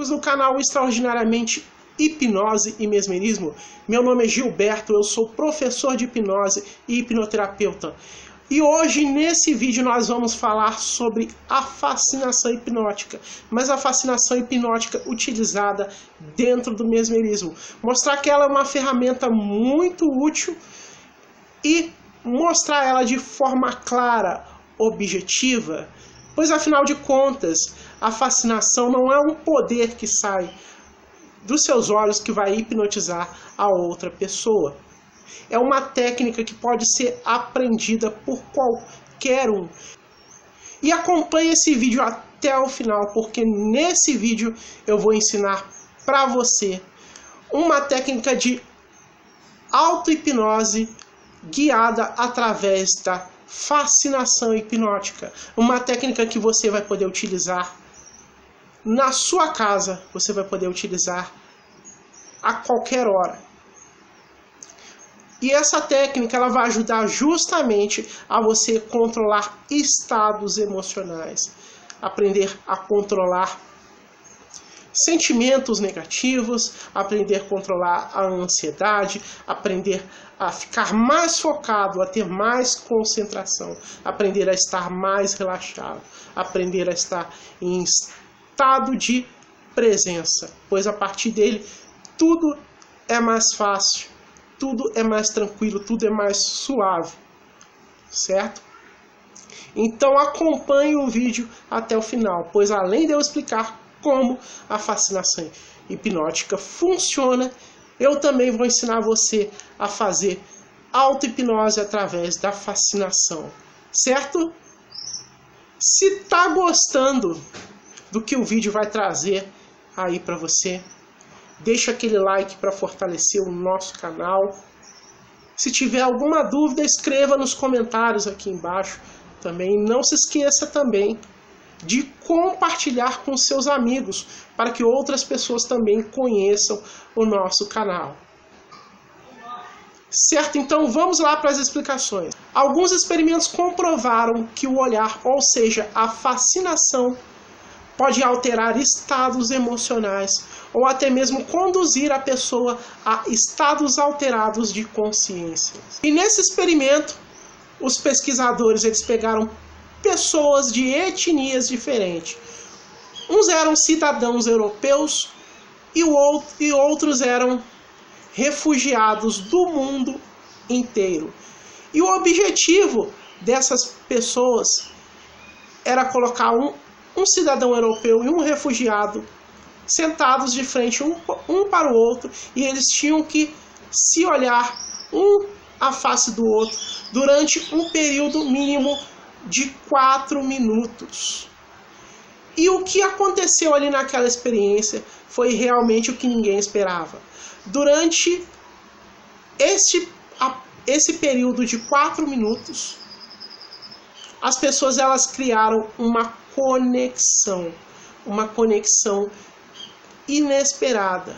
amigos do canal Extraordinariamente Hipnose e Mesmerismo. Meu nome é Gilberto, eu sou professor de hipnose e hipnoterapeuta. E hoje, nesse vídeo, nós vamos falar sobre a fascinação hipnótica, mas a fascinação hipnótica utilizada dentro do mesmerismo. Mostrar que ela é uma ferramenta muito útil e mostrar ela de forma clara, objetiva, pois afinal de contas, a fascinação não é um poder que sai dos seus olhos que vai hipnotizar a outra pessoa. É uma técnica que pode ser aprendida por qualquer um. E acompanhe esse vídeo até o final, porque nesse vídeo eu vou ensinar para você uma técnica de auto-hipnose guiada através da fascinação hipnótica. Uma técnica que você vai poder utilizar na sua casa, você vai poder utilizar a qualquer hora. E essa técnica ela vai ajudar justamente a você controlar estados emocionais, aprender a controlar sentimentos negativos, aprender a controlar a ansiedade, aprender a ficar mais focado, a ter mais concentração, aprender a estar mais relaxado, aprender a estar em estado de presença, pois a partir dele tudo é mais fácil, tudo é mais tranquilo, tudo é mais suave, certo? Então acompanhe o vídeo até o final, pois além de eu explicar como a fascinação hipnótica funciona, eu também vou ensinar você a fazer auto-hipnose através da fascinação, certo? Se tá gostando do que o vídeo vai trazer aí para você, deixa aquele like para fortalecer o nosso canal. Se tiver alguma dúvida, escreva nos comentários aqui embaixo. Também não se esqueça também de compartilhar com seus amigos, para que outras pessoas também conheçam o nosso canal. Certo? Então vamos lá para as explicações. Alguns experimentos comprovaram que o olhar, ou seja, a fascinação, pode alterar estados emocionais ou até mesmo conduzir a pessoa a estados alterados de consciência. E nesse experimento, os pesquisadores eles pegaram pessoas de etnias diferentes. Uns eram cidadãos europeus e outros eram refugiados do mundo inteiro. E o objetivo dessas pessoas era colocar um cidadão europeu e um refugiado sentados de frente um para o outro, e eles tinham que se olhar um à face do outro durante um período mínimo de 4 minutos. E o que aconteceu ali naquela experiência foi realmente o que ninguém esperava. Durante esse período de 4 minutos, as pessoas elas criaram uma conexão inesperada.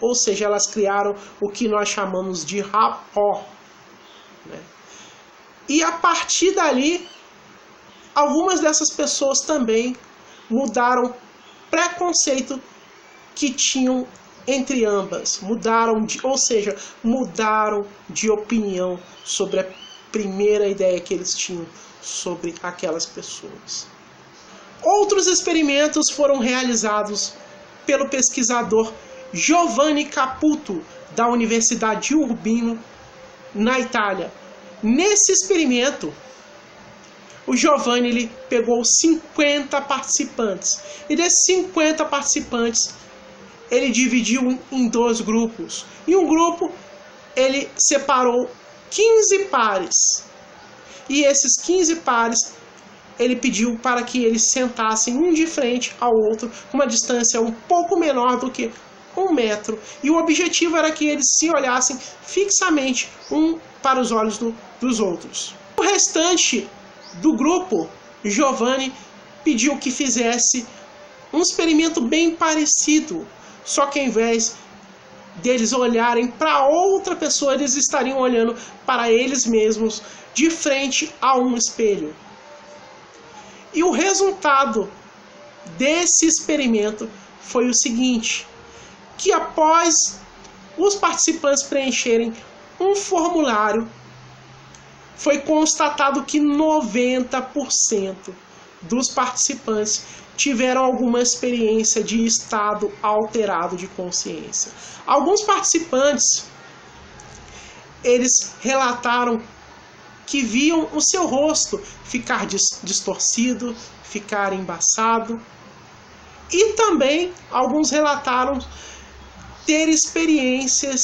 Ou seja, elas criaram o que nós chamamos de rapport, né? E a partir dali, algumas dessas pessoas também mudaram preconceito que tinham entre ambas, mudaram de opinião sobre a primeira ideia que eles tinham sobre aquelas pessoas. Outros experimentos foram realizados pelo pesquisador Giovanni Caputo, da Universidade de Urbino, na Itália. Nesse experimento, o Giovanni ele pegou 50 participantes. E desses 50 participantes, ele dividiu em 2 grupos. Em um grupo, ele separou 15 pares. E esses 15 pares, ele pediu para que eles sentassem um de frente ao outro, com uma distância um pouco menor do que 1 metro. E o objetivo era que eles se olhassem fixamente um para os olhos dos outros. O restante do grupo, Giovanni pediu que fizesse um experimento bem parecido, só que ao invés deles olharem para outra pessoa, eles estariam olhando para eles mesmos de frente a um espelho. E o resultado desse experimento foi o seguinte, que após os participantes preencherem um formulário, foi constatado que 90% dos participantes tiveram alguma experiência de estado alterado de consciência. Alguns participantes, eles relataram que viam o seu rosto ficar distorcido, ficar embaçado. E também alguns relataram ter experiências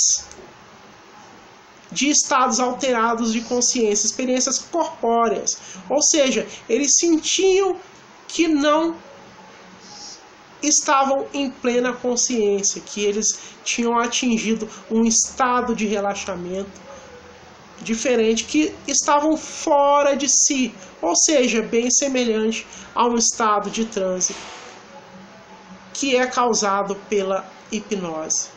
de estados alterados de consciência, experiências corpóreas. Ou seja, eles sentiam que não estavam em plena consciência, que eles tinham atingido um estado de relaxamento diferente, que estavam fora de si, ou seja, bem semelhante a um estado de transe que é causado pela hipnose.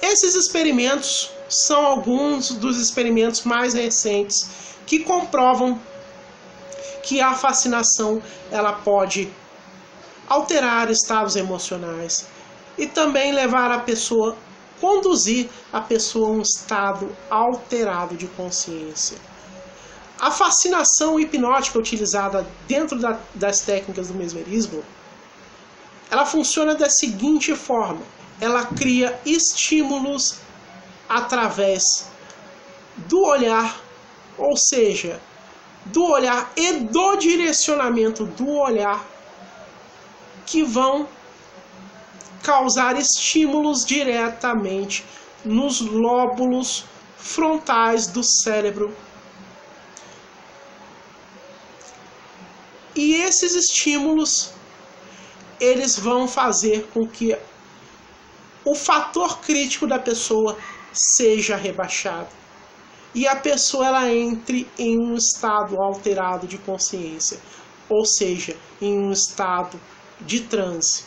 Esses experimentos são alguns dos experimentos mais recentes que comprovam que a fascinação ela pode alterar estados emocionais e também levar a pessoa, conduzir a pessoa a um estado alterado de consciência. A fascinação hipnótica utilizada dentro das técnicas do mesmerismo, ela funciona da seguinte forma: ela cria estímulos através do olhar, ou seja, do olhar e do direcionamento do olhar, que vão causar estímulos diretamente nos lóbulos frontais do cérebro. E esses estímulos, eles vão fazer com que o fator crítico da pessoa seja rebaixado e a pessoa ela entre em um estado alterado de consciência, ou seja, em um estado de transe.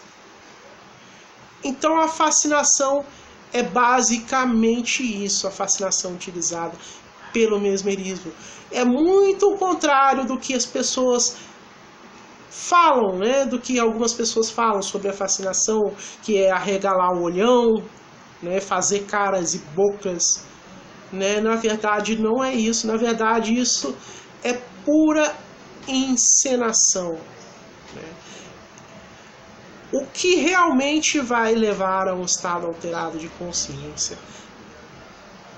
Então a fascinação é basicamente isso, a fascinação utilizada pelo mesmerismo. É muito o contrário do que as pessoas falam, né? Do que algumas pessoas falam sobre a fascinação, que é arregalar o olhão, né? Fazer caras e bocas, né? Na verdade não é isso, na verdade isso é pura encenação, né? O que realmente vai levar a um estado alterado de consciência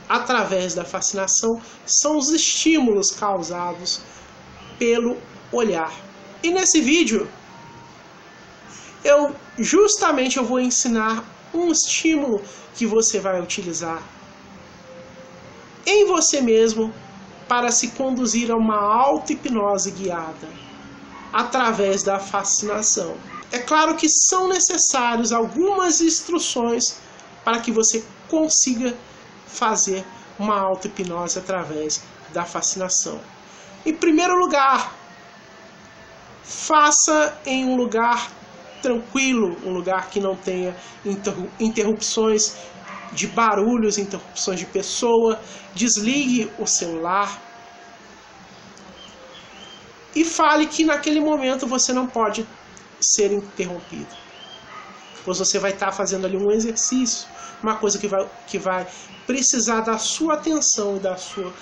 através da fascinação são os estímulos causados pelo olhar. E nesse vídeo eu vou ensinar um estímulo que você vai utilizar em você mesmo para se conduzir a uma auto-hipnose guiada através da fascinação. É claro que são necessárias algumas instruções para que você consiga fazer uma auto-hipnose através da fascinação. Em primeiro lugar, faça em um lugar tranquilo, um lugar que não tenha interrupções de barulhos, interrupções de pessoa. Desligue o celular e fale que naquele momento você não pode ser interrompido, pois você vai estar fazendo ali um exercício, uma coisa que vai precisar da sua atenção e da sua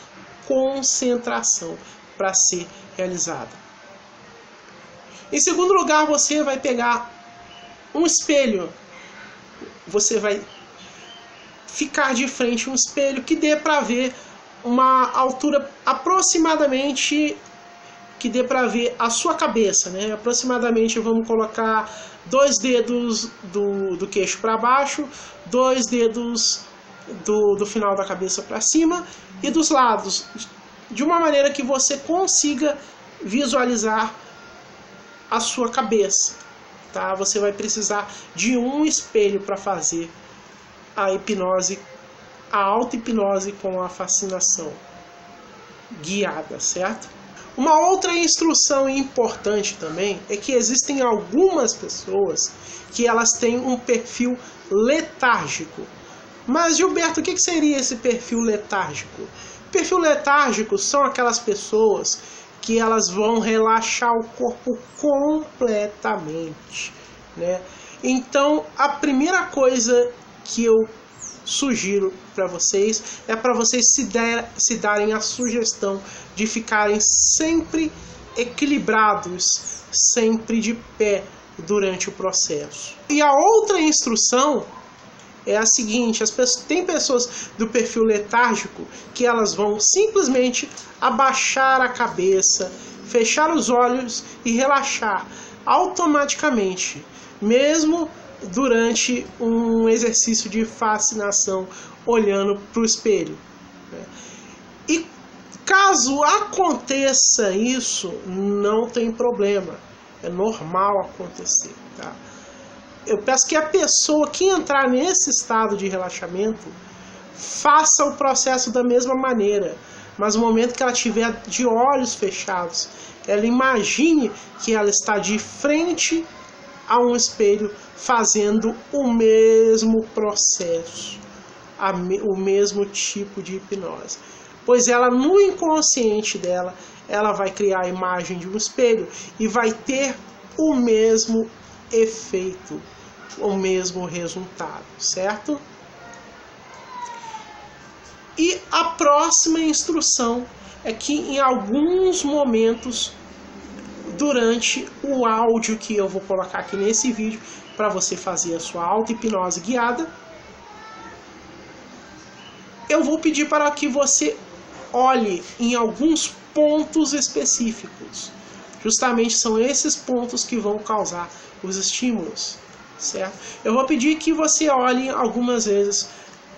concentração para ser realizada. Em segundo lugar, você vai pegar um espelho, você vai ficar de frente a um espelho que dê para ver uma altura aproximadamente, que dê para ver a sua cabeça, né? Aproximadamente vamos colocar 2 dedos do queixo para baixo, 2 dedos do final da cabeça para cima e dos lados, de uma maneira que você consiga visualizar a sua cabeça, tá? Você vai precisar de um espelho para fazer a hipnose, a auto-hipnose com a fascinação guiada, certo? Uma outra instrução importante também é que existem algumas pessoas que elas têm um perfil letárgico. Mas, Gilberto, o que seria esse perfil letárgico? Perfil letárgico são aquelas pessoas que elas vão relaxar o corpo completamente, né? Então, a primeira coisa que eu sugiro para vocês é para vocês se darem a sugestão de ficarem sempre equilibrados, sempre de pé durante o processo. E a outra instrução é a seguinte: tem pessoas do perfil letárgico que elas vão simplesmente abaixar a cabeça, fechar os olhos e relaxar automaticamente, mesmo durante um exercício de fascinação, olhando para o espelho. E caso aconteça isso, não tem problema, é normal acontecer, tá? Eu peço que a pessoa que entrar nesse estado de relaxamento faça o processo da mesma maneira, mas no momento que ela estiver de olhos fechados, ela imagine que ela está de frente a um espelho fazendo o mesmo processo, o mesmo tipo de hipnose. Pois ela, no inconsciente dela, ela vai criar a imagem de um espelho e vai ter o mesmo efeito, o mesmo resultado, certo? E a próxima instrução é que em alguns momentos durante o áudio que eu vou colocar aqui nesse vídeo para você fazer a sua auto-hipnose guiada, eu vou pedir para que você olhe em alguns pontos específicos. Justamente são esses pontos que vão causar os estímulos, certo? Eu vou pedir que você olhe algumas vezes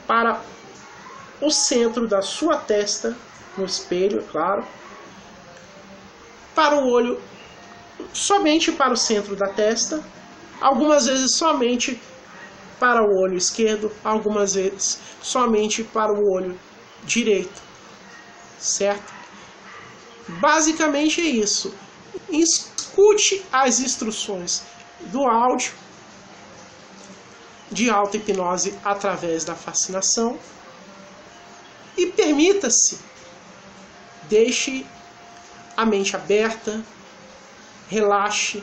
para o centro da sua testa, no espelho, é claro, para o olho, somente para o centro da testa, algumas vezes somente para o olho esquerdo, algumas vezes somente para o olho direito, certo? Basicamente é isso. Escute as instruções do áudio de auto-hipnose através da fascinação e permita-se, deixe a mente aberta, relaxe,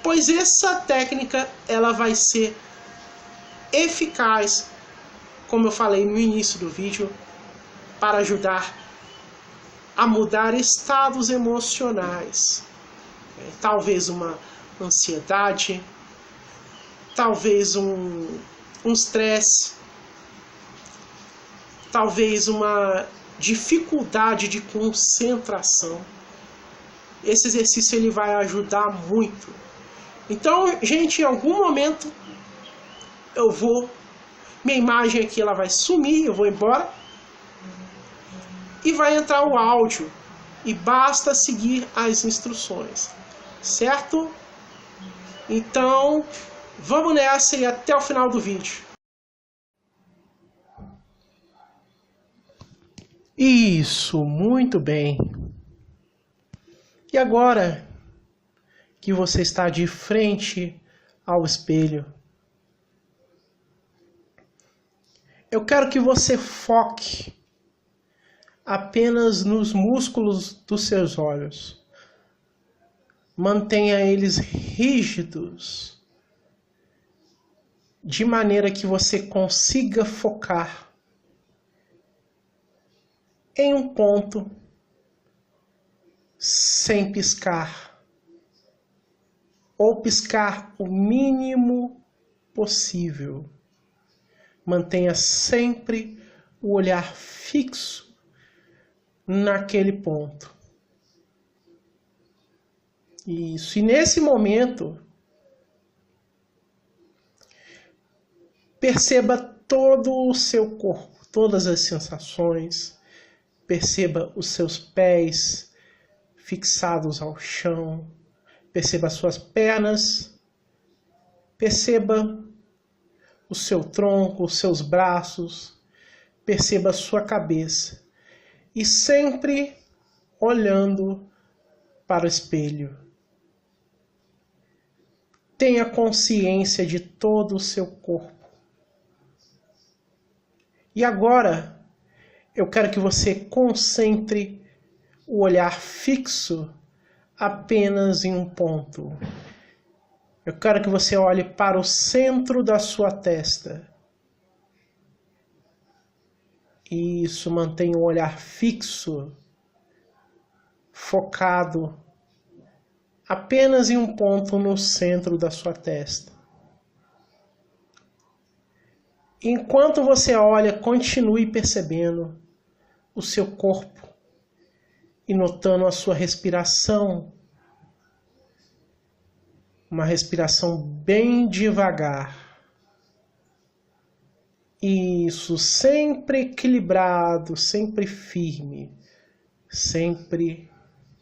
pois essa técnica ela vai ser eficaz, como eu falei no início do vídeo, para ajudar a mudar estados emocionais, talvez uma ansiedade, talvez um estresse, talvez uma dificuldade de concentração. Esse exercício ele vai ajudar muito. Então, gente, em algum momento minha imagem aqui ela vai sumir, eu vou embora e vai entrar o áudio e basta seguir as instruções, certo? Então, vamos nessa e até o final do vídeo. Isso, muito bem. E agora que você está de frente ao espelho, eu quero que você foque apenas nos músculos dos seus olhos. Mantenha eles rígidos, de maneira que você consiga focar em um ponto sem piscar, ou piscar o mínimo possível. Mantenha sempre o olhar fixo naquele ponto. Isso. E nesse momento, perceba todo o seu corpo, todas as sensações. Perceba os seus pés fixados ao chão. Perceba as suas pernas. Perceba o seu tronco, os seus braços. Perceba a sua cabeça. E sempre olhando para o espelho. Tenha consciência de todo o seu corpo. E agora, eu quero que você concentre o olhar fixo apenas em um ponto. Eu quero que você olhe para o centro da sua testa. Isso, mantenha um olhar fixo, focado, apenas em um ponto no centro da sua testa. Enquanto você olha, continue percebendo o seu corpo e notando a sua respiração. Uma respiração bem devagar. Isso, sempre equilibrado, sempre firme, sempre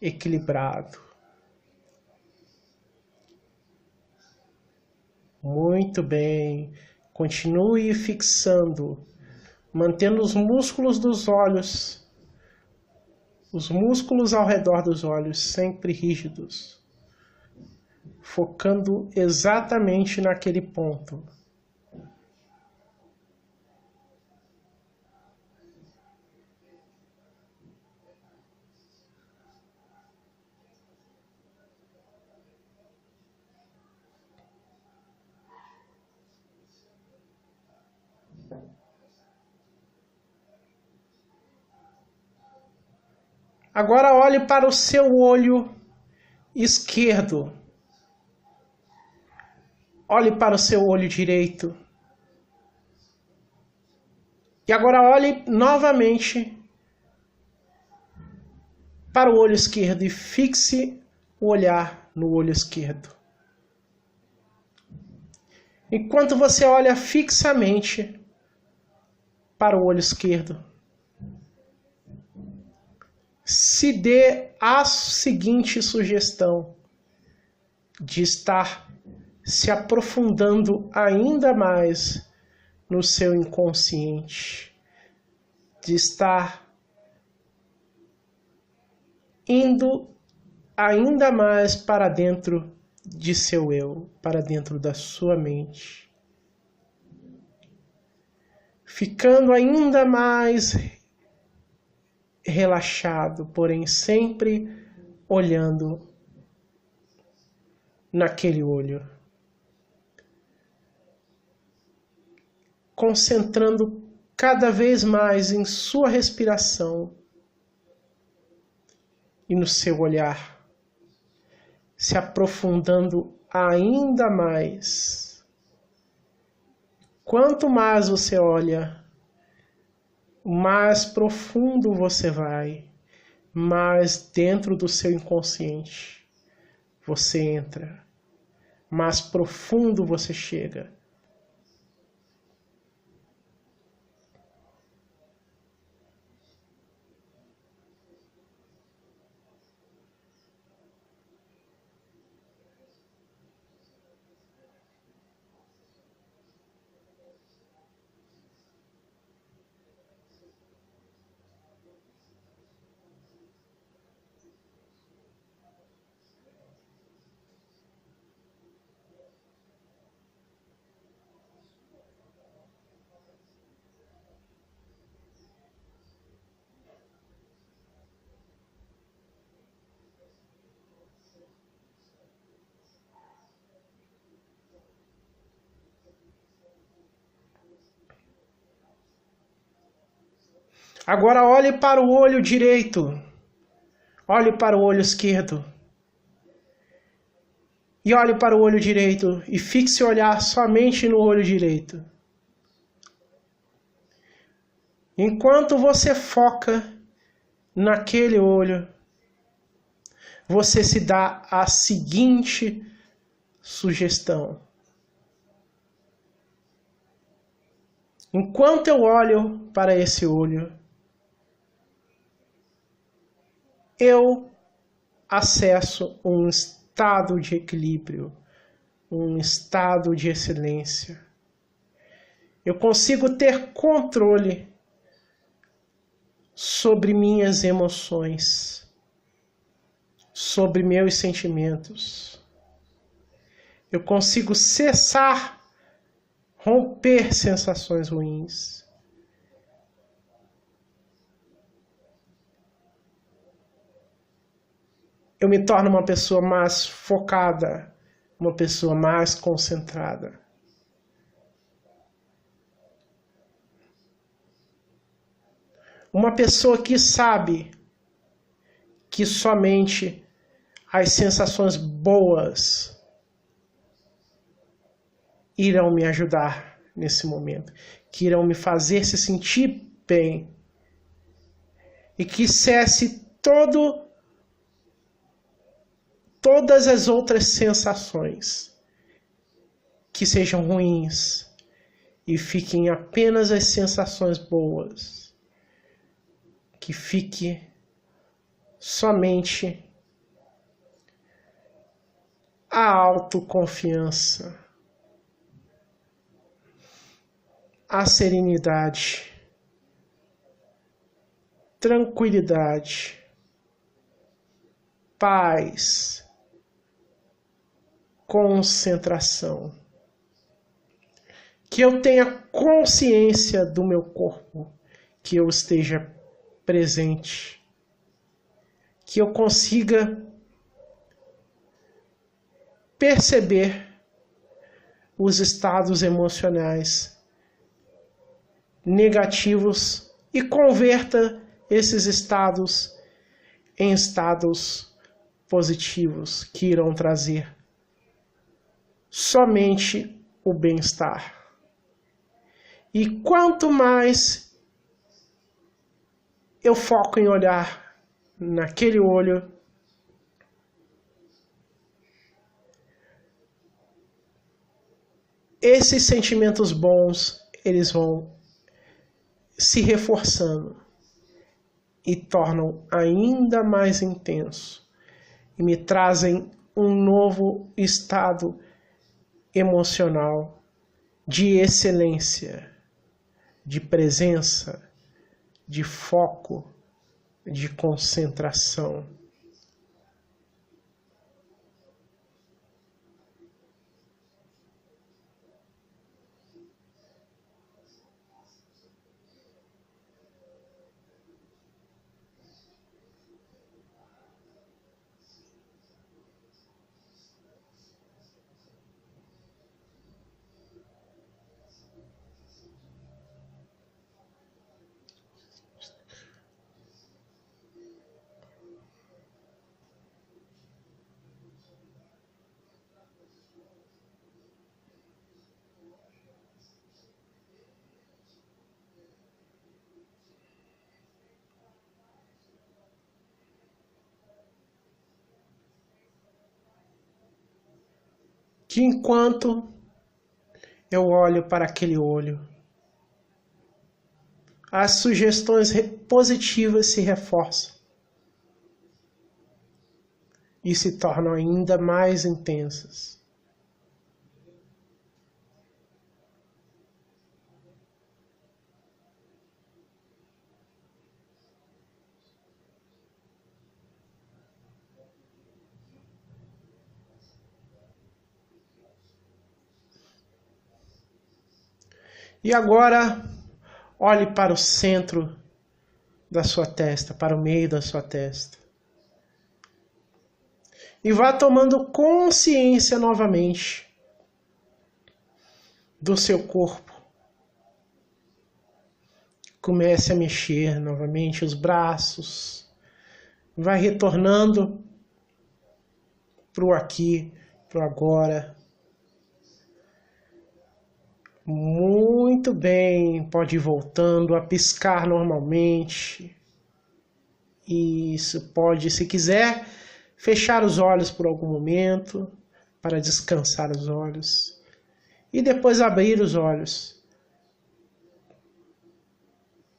equilibrado. Muito bem. Continue fixando, mantendo os músculos dos olhos, os músculos ao redor dos olhos sempre rígidos, focando exatamente naquele ponto. Agora olhe para o seu olho esquerdo. Olhe para o seu olho direito. E agora olhe novamente para o olho esquerdo e fixe o olhar no olho esquerdo. Enquanto você olha fixamente para o olho esquerdo, se dê a seguinte sugestão de estar se aprofundando ainda mais no seu inconsciente, de estar indo ainda mais para dentro de seu eu, para dentro da sua mente, ficando ainda mais relaxado, porém sempre olhando naquele olho, concentrando cada vez mais em sua respiração e no seu olhar, se aprofundando ainda mais. Quanto mais você olha, mais profundo você vai, mais dentro do seu inconsciente você entra, mais profundo você chega. Agora olhe para o olho direito, olhe para o olho esquerdo e olhe para o olho direito e fixe o olhar somente no olho direito. Enquanto você foca naquele olho, você se dá a seguinte sugestão. Enquanto eu olho para esse olho, eu acesso um estado de equilíbrio, um estado de excelência. Eu consigo ter controle sobre minhas emoções, sobre meus sentimentos. Eu consigo cessar, romper sensações ruins. eu me torno uma pessoa mais focada, uma pessoa mais concentrada. Uma pessoa que sabe que somente as sensações boas irão me ajudar nesse momento, que irão me fazer se sentir bem, e que cesse todas as outras sensações que sejam ruins e fiquem apenas as sensações boas, que fique somente a autoconfiança, a serenidade, tranquilidade, paz, concentração. Que eu tenha consciência do meu corpo, que eu esteja presente, que eu consiga perceber os estados emocionais negativos e converta esses estados em estados positivos que irão trazer somente o bem-estar. E quanto mais eu foco em olhar naquele olho, esses sentimentos bons, eles vão se reforçando e tornam ainda mais intenso e me trazem um novo estado emocional de excelência, de presença, de foco, de concentração. Que enquanto eu olho para aquele olho, as sugestões positivas se reforçam e se tornam ainda mais intensas. E agora, olhe para o centro da sua testa, para o meio da sua testa. E vá tomando consciência novamente do seu corpo. Comece a mexer novamente os braços. Vai retornando para o aqui, para o agora. Muito bem, pode ir voltando a piscar normalmente. Isso, pode, se quiser, fechar os olhos por algum momento, para descansar os olhos. E depois abrir os olhos,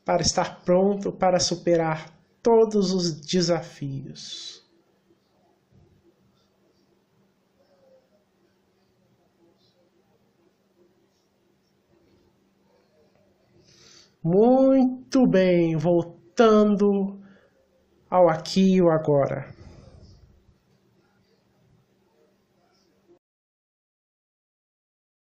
para estar pronto para superar todos os desafios. Muito bem, voltando ao aqui e ao agora.